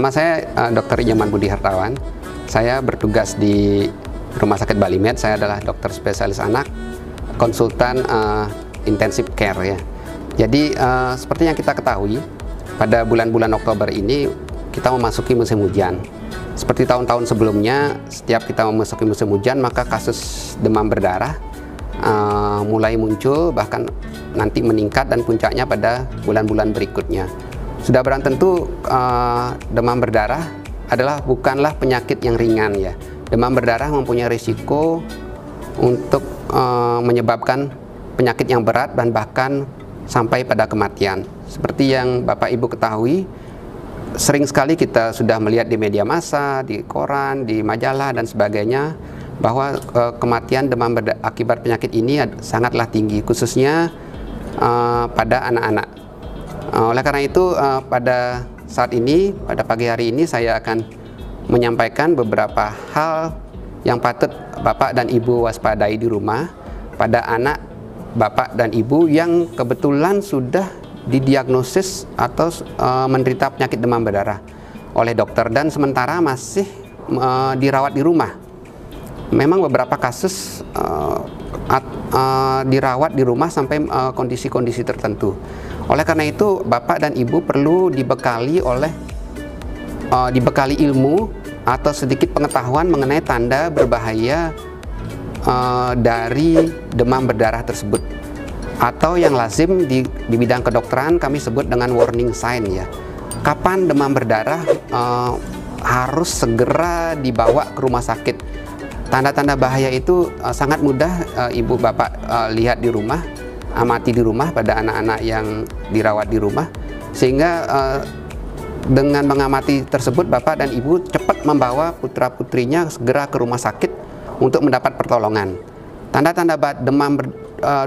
Nama saya Dr. Ijaman Budi Hartawan. Saya bertugas di Rumah Sakit Bali Med. Saya adalah dokter spesialis anak, konsultan intensive care ya. Jadi seperti yang kita ketahui, pada bulan-bulan Oktober ini kita memasuki musim hujan. Seperti tahun-tahun sebelumnya, setiap kita memasuki musim hujan, maka kasus demam berdarah mulai muncul, bahkan nanti meningkat dan puncaknya pada bulan-bulan berikutnya. Sudah barang tentu demam berdarah bukanlah penyakit yang ringan ya. Demam berdarah mempunyai risiko untuk menyebabkan penyakit yang berat dan bahkan sampai pada kematian. Seperti yang Bapak Ibu ketahui, sering sekali kita sudah melihat di media massa, di koran, di majalah dan sebagainya, bahwa kematian demam berdarah akibat penyakit ini sangatlah tinggi, khususnya pada anak-anak. Oleh karena itu, pada saat ini, pada pagi hari ini, saya akan menyampaikan beberapa hal yang patut Bapak dan Ibu waspadai di rumah pada anak Bapak dan Ibu yang kebetulan sudah didiagnosis atau menderita penyakit demam berdarah oleh dokter dan sementara masih dirawat di rumah. Memang beberapa kasus dirawat di rumah sampai kondisi-kondisi tertentu. Oleh karena itu, Bapak dan Ibu perlu dibekali ilmu atau sedikit pengetahuan mengenai tanda berbahaya dari demam berdarah tersebut, atau yang lazim di bidang kedokteran kami sebut dengan warning sign ya. Kapan demam berdarah harus segera dibawa ke rumah sakit. Tanda-tanda bahaya itu sangat mudah Ibu Bapak lihat di rumah, amati di rumah pada anak-anak yang dirawat di rumah, sehingga dengan mengamati tersebut Bapak dan Ibu cepat membawa putra-putrinya segera ke rumah sakit untuk mendapat pertolongan. Tanda-tanda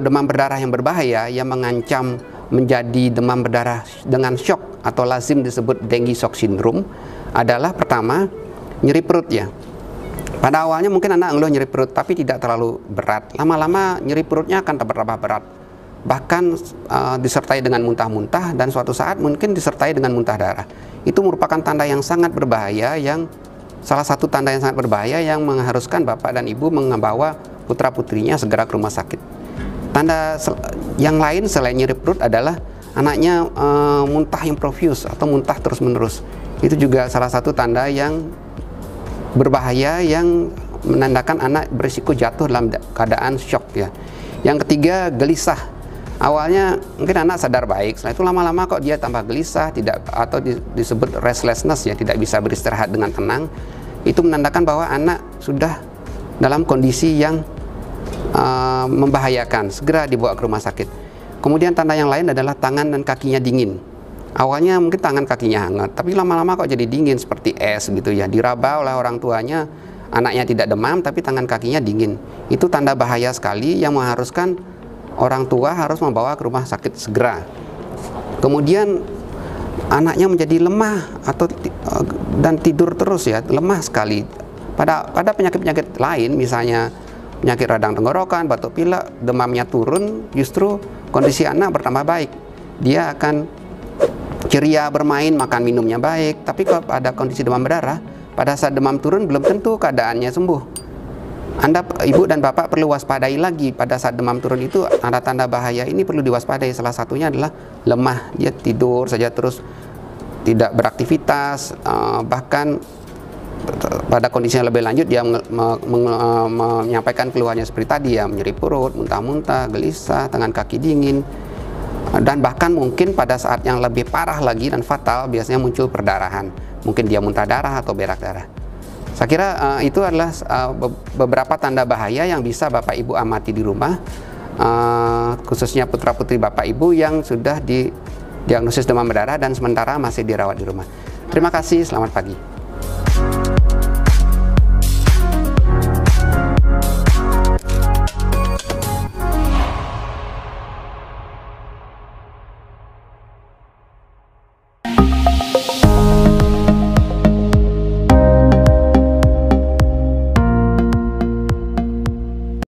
demam berdarah yang berbahaya yang mengancam menjadi demam berdarah dengan shock atau lazim disebut dengue shock syndrome adalah pertama, nyeri perut ya. Pada awalnya mungkin anak ngeluh nyeri perut tapi tidak terlalu berat. Lama-lama nyeri perutnya akan tambah berat. Bahkan disertai dengan muntah-muntah dan suatu saat mungkin disertai dengan muntah darah. Itu merupakan tanda yang sangat berbahaya, salah satu tanda yang sangat berbahaya yang mengharuskan Bapak dan Ibu membawa putra-putrinya segera ke rumah sakit. Tanda yang lain selain nyeri perut adalah anaknya muntah yang profuse atau muntah terus-menerus. Itu juga salah satu tanda yang berbahaya yang menandakan anak berisiko jatuh dalam keadaan shock ya. Yang ketiga, gelisah. Awalnya mungkin anak sadar baik, setelah itu lama-lama kok dia tambah gelisah, atau disebut restlessness ya, tidak bisa beristirahat dengan tenang. Itu menandakan bahwa anak sudah dalam kondisi yang membahayakan, segera dibawa ke rumah sakit. Kemudian tanda yang lain adalah tangan dan kakinya dingin. Awalnya mungkin tangan kakinya hangat, tapi lama-lama kok jadi dingin seperti es gitu ya. Diraba oleh orang tuanya, anaknya tidak demam tapi tangan kakinya dingin. Itu tanda bahaya sekali yang mengharuskan orang tua harus membawa ke rumah sakit segera. Kemudian anaknya menjadi lemah dan tidur terus ya, lemah sekali. Pada penyakit-penyakit lain, misalnya penyakit radang tenggorokan, batuk pilek, demamnya turun, justru kondisi anak bertambah baik. Dia akan ceria bermain, makan minumnya baik. Tapi kalau ada kondisi demam berdarah, pada saat demam turun belum tentu keadaannya sembuh. Anda, Ibu dan Bapak perlu waspadai lagi pada saat demam turun itu. Tanda-tanda bahaya ini perlu diwaspadai. Salah satunya adalah lemah, dia tidur saja terus, tidak beraktivitas, bahkan pada kondisi yang lebih lanjut dia menyampaikan keluhannya seperti tadi ya, nyeri perut, muntah-muntah, gelisah, tangan kaki dingin. Dan bahkan mungkin pada saat yang lebih parah lagi dan fatal biasanya muncul perdarahan. Mungkin dia muntah darah atau berak darah. Saya kira itu adalah beberapa tanda bahaya yang bisa Bapak Ibu amati di rumah, khususnya putra-putri Bapak Ibu yang sudah didiagnosis demam berdarah dan sementara masih dirawat di rumah. Terima kasih, selamat pagi.